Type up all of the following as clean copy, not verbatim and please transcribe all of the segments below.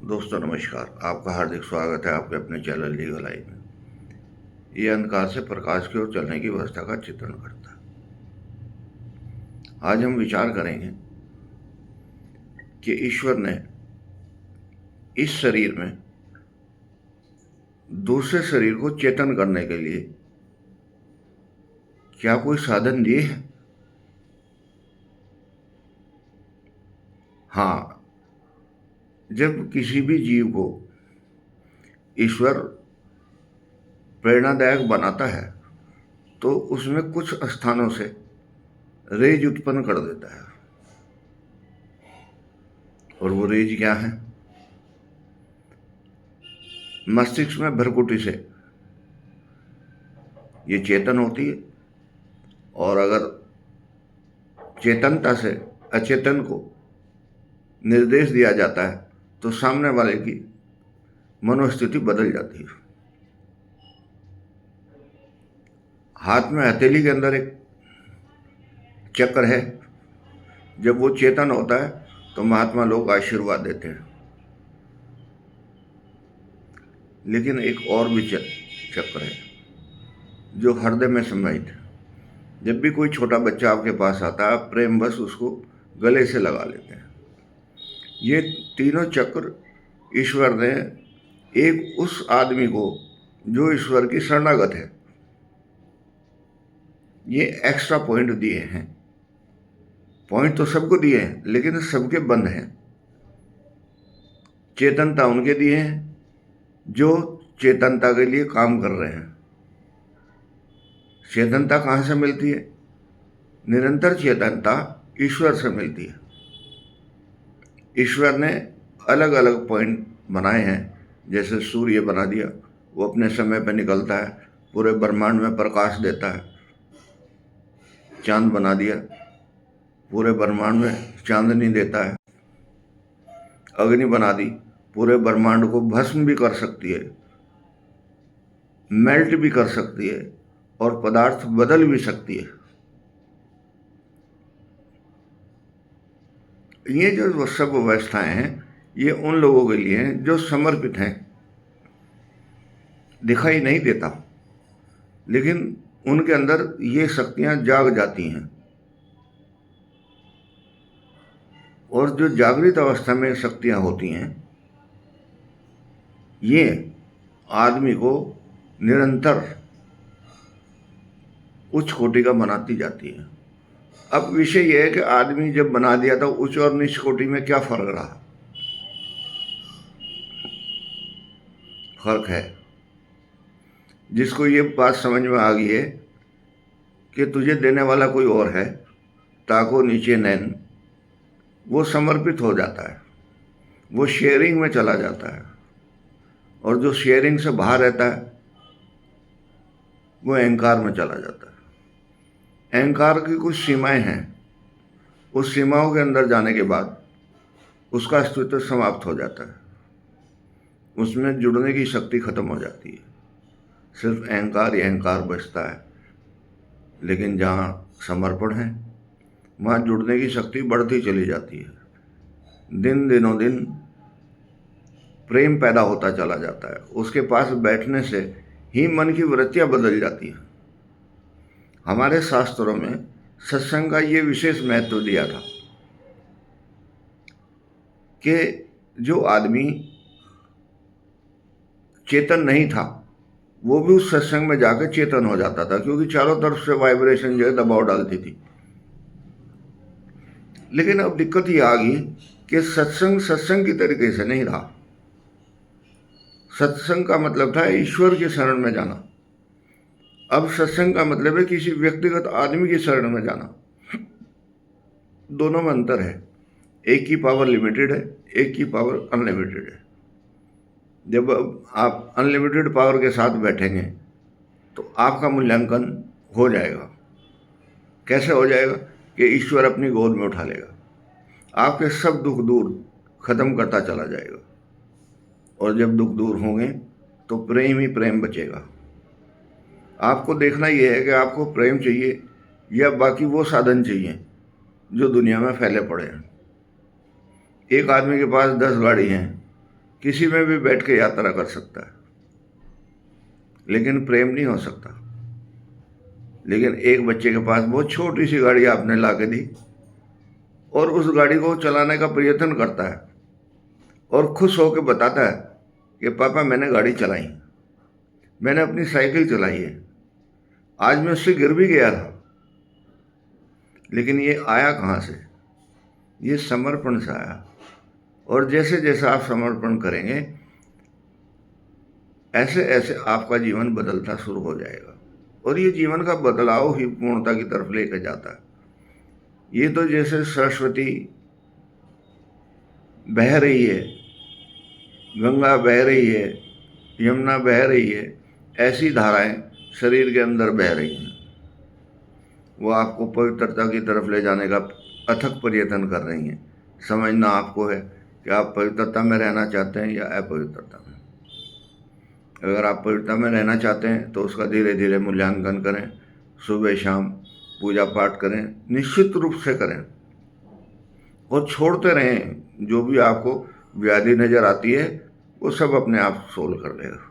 दोस्तों नमस्कार। आपका हार्दिक स्वागत है आपके अपने चैनल लीगल लाइफ में। ये अंधकार से प्रकाश की ओर चलने की व्यवस्था का चित्रण करता है। आज हम विचार करेंगे कि ईश्वर ने इस शरीर में दूसरे शरीर को चेतन करने के लिए क्या कोई साधन दिए हैं? हाँ, जब किसी भी जीव को ईश्वर प्रेरणादायक बनाता है तो उसमें कुछ स्थानों से रेज उत्पन्न कर देता है। और वो रेज क्या है? मस्तिष्क में भ्रकुटी से ये चेतन होती है, और अगर चेतनता से अचेतन को निर्देश दिया जाता है तो सामने वाले की मनोस्थिति बदल जाती है। हाथ में हथेली के अंदर एक चक्र है। जब वो चेतन होता है तो महात्मा लोग आशीर्वाद देते हैं। लेकिन एक और भी चक्र है जो हृदय में समाहित है। जब भी कोई छोटा बच्चा आपके पास आता है, आप प्रेम बस उसको गले से लगा लेते हैं। ये तीनों चक्र ईश्वर ने एक उस आदमी को जो ईश्वर की शरणागत है, ये एक्स्ट्रा पॉइंट दिए हैं। पॉइंट तो सबको दिए हैं लेकिन सबके बंद हैं। चेतनता उनके दिए हैं जो चेतनता के लिए काम कर रहे हैं। चेतनता कहाँ से मिलती है? निरंतर चेतनता ईश्वर से मिलती है। ईश्वर ने अलग अलग पॉइंट बनाए हैं। जैसे सूर्य बना दिया, वो अपने समय पर निकलता है, पूरे ब्रह्मांड में प्रकाश देता है। चांद बना दिया, पूरे ब्रह्मांड में चांदनी देता है। अग्नि बना दी, पूरे ब्रह्मांड को भस्म भी कर सकती है, मेल्ट भी कर सकती है और पदार्थ बदल भी सकती है। ये जो सब व्यवस्थाएं हैं, ये उन लोगों के लिए हैं जो समर्पित हैं। दिखाई नहीं देता, लेकिन उनके अंदर ये शक्तियां जाग जाती हैं। और जो जागृत अवस्था में शक्तियां होती हैं, ये आदमी को निरंतर उच्च कोटि का बनाती जाती है। अब विषय यह है कि आदमी जब बना दिया तो उच्च और नीच कोटि में क्या फर्क रहा? फर्क है। जिसको ये बात समझ में आ गई है कि तुझे देने वाला कोई और है, ताको नीचे नैन, वो समर्पित हो जाता है, वो शेयरिंग में चला जाता है। और जो शेयरिंग से बाहर रहता है वो अहंकार में चला जाता है। अहंकार की कुछ सीमाएं हैं। उस सीमाओं के अंदर जाने के बाद उसका अस्तित्व समाप्त हो जाता है। उसमें जुड़ने की शक्ति खत्म हो जाती है। सिर्फ अहंकार ही अहंकार बचता है। लेकिन जहाँ समर्पण है, वहाँ जुड़ने की शक्ति बढ़ती चली जाती है। दिन दिनों दिन प्रेम पैदा होता चला जाता है। उसके पास बैठने से ही मन की वृत्तियां बदल जाती हैं। हमारे शास्त्रों में सत्संग का ये विशेष महत्व दिया था कि जो आदमी चेतन नहीं था वो भी उस सत्संग में जाकर चेतन हो जाता था, क्योंकि चारों तरफ से वाइब्रेशन जो है दबाव डालती थी। लेकिन अब दिक्कत ये आ गई कि सत्संग सत्संग की तरीके से नहीं रहा। सत्संग का मतलब था ईश्वर के शरण में जाना। अब सत्संग का मतलब है किसी व्यक्तिगत आदमी की शरण में जाना। दोनों में अंतर है। एक की पावर लिमिटेड है, एक की पावर अनलिमिटेड है। जब आप अनलिमिटेड पावर के साथ बैठेंगे तो आपका मूल्यांकन हो जाएगा। कैसे हो जाएगा? कि ईश्वर अपनी गोद में उठा लेगा, आपके सब दुख दूर खत्म करता चला जाएगा। और जब दुख दूर होंगे तो प्रेम ही प्रेम बचेगा। आपको देखना यह है कि आपको प्रेम चाहिए या बाकी वो साधन चाहिए जो दुनिया में फैले पड़े हैं। एक आदमी के पास 10 गाड़ी हैं किसी में भी बैठ के यात्रा कर सकता है, लेकिन प्रेम नहीं हो सकता। लेकिन एक बच्चे के पास बहुत छोटी सी गाड़ी आपने ला के दी और उस गाड़ी को चलाने का प्रयत्न करता है और खुश होकर बताता है कि पापा मैंने गाड़ी चलाई, मैंने अपनी साइकिल चलाई है, आज मैं उससे गिर भी गया था, लेकिन ये आया कहाँ से? ये समर्पण से आया। और जैसे जैसे आप समर्पण करेंगे ऐसे ऐसे आपका जीवन बदलता शुरू हो जाएगा और ये जीवन का बदलाव ही पूर्णता की तरफ लेकर जाता है। ये तो जैसे सरस्वती बह रही है, गंगा बह रही है, यमुना बह रही है, ऐसी धाराएं शरीर के अंदर बह रही हैं। वो आपको पवित्रता की तरफ ले जाने का अथक प्रयत्न कर रही हैं। समझना आपको है कि आप पवित्रता में रहना चाहते हैं या अपवित्रता में। अगर आप पवित्रता में रहना चाहते हैं तो उसका धीरे धीरे मूल्यांकन करें, सुबह शाम पूजा पाठ करें, निश्चित रूप से करें और छोड़ते रहें। जो भी आपको व्याधि नज़र आती है वो सब अपने आप सोल्व कर देगा।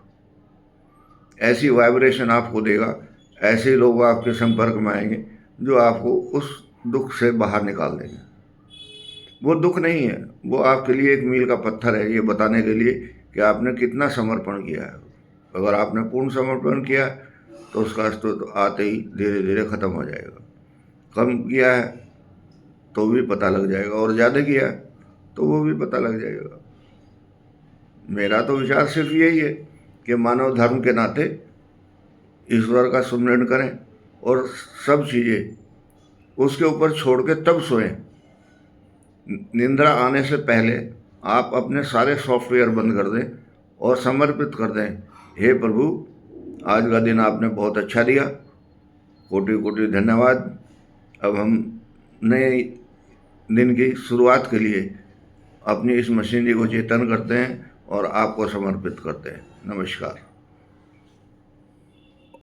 ऐसी वाइब्रेशन आपको देगा, ऐसे लोग आपके संपर्क में आएंगे जो आपको उस दुख से बाहर निकाल देंगे। वो दुख नहीं है, वो आपके लिए एक मील का पत्थर है, ये बताने के लिए कि आपने कितना समर्पण किया है। अगर आपने पूर्ण समर्पण किया तो उसका अस्तित्व आते ही धीरे धीरे ख़त्म हो जाएगा। कम किया है तो भी पता लग जाएगा और ज़्यादा किया है तो वो भी पता लग जाएगा। मेरा तो विचार सिर्फ यही है कि मानव धर्म के नाते ईश्वर का सुमिरन करें और सब चीज़ें उसके ऊपर छोड़ के तब सोएं। निंद्रा आने से पहले आप अपने सारे सॉफ्टवेयर बंद कर दें और समर्पित कर दें, हे प्रभु आज का दिन आपने बहुत अच्छा दिया, कोटि कोटि धन्यवाद। अब हम नए दिन की शुरुआत के लिए अपनी इस मशीनरी को चेतन करते हैं और आपको समर्पित करते हैं। नमस्कार।